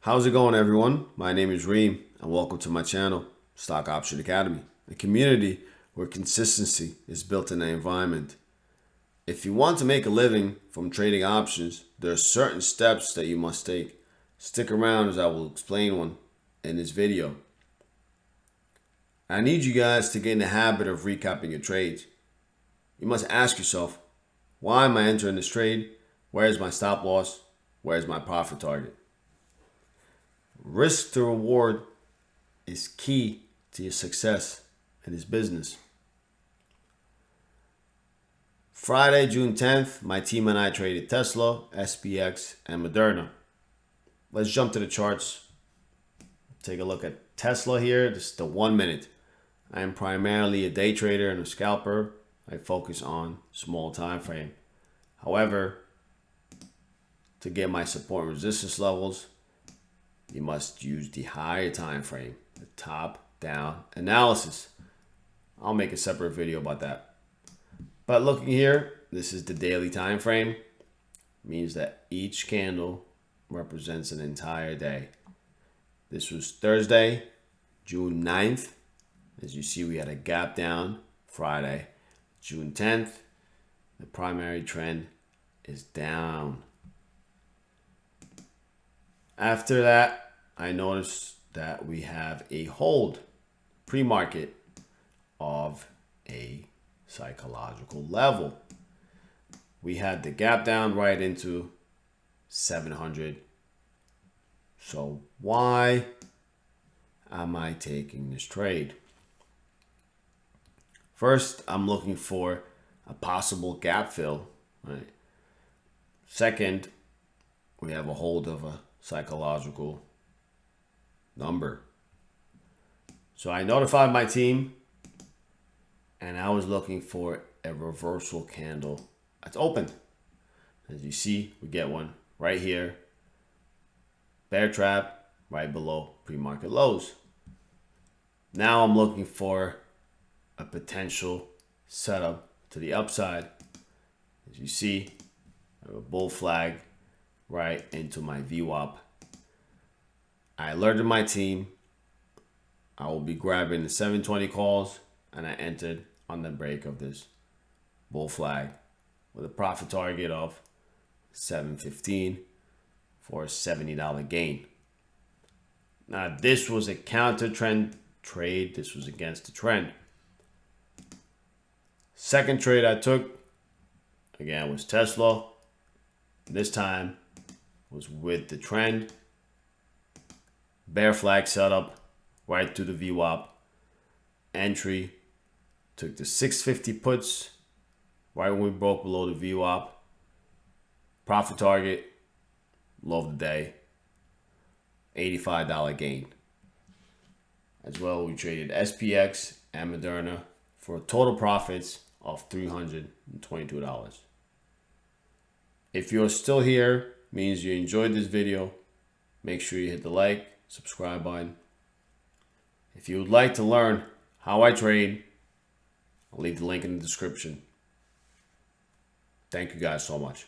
How's it going, everyone? My name is Reem, and welcome to my channel, Stock Option Academy, a community where consistency is built in the environment. If you want to make a living from trading options, there are certain steps that you must take. Stick around as I will explain one in this video. I need you guys to get in the habit of recapping your trades. You must ask yourself, why am I entering this trade? Where's my stop loss? Where's my profit target? Risk to reward is key to your success in this business. Friday, June 10th, my team and I traded Tesla, SPX, and Moderna. Let's jump to the charts. Take a look at Tesla here. This is the 1 minute. I am primarily a day trader and a scalper. I focus on small time frame. However, to get my support and resistance levels, you must use the higher time frame, the top-down analysis. I'll make a separate video about that. But looking here, this is the daily time frame. It means that each candle represents an entire day. This was Thursday, June 9th. As you see, we had a gap down Friday, June 10th. The primary trend is down. After that, I noticed that we have a hold pre-market of a psychological level. We had the gap down right into 700. So why am I taking this trade? First, I'm looking for a possible gap fill, right? Second, we have a hold of a psychological number. So I notified my team and I was looking for a reversal candle that's open. As you see, we get one right here. Bear trap right below pre-market lows. Now I'm looking for a potential setup to the upside. As you see, I have a bull flag right into my VWAP. I alerted my team. I will be grabbing the 720 calls, and I entered on the break of this bull flag with a profit target of 715 for a $70 gain. Now this was a counter trend trade. This was against the trend. Second trade I took, again, was Tesla. This time was with the trend. Bear flag setup right to the VWAP. Entry took the 650 puts right when we broke below the VWAP. Profit target, low of the day, $85 gain. As well, we traded SPX and Moderna for total profits of $322. If you're still here, means you enjoyed this video. Make sure you hit the like, subscribe button. If you would like to learn how I trade, I'll leave the link in the description. Thank you guys so much.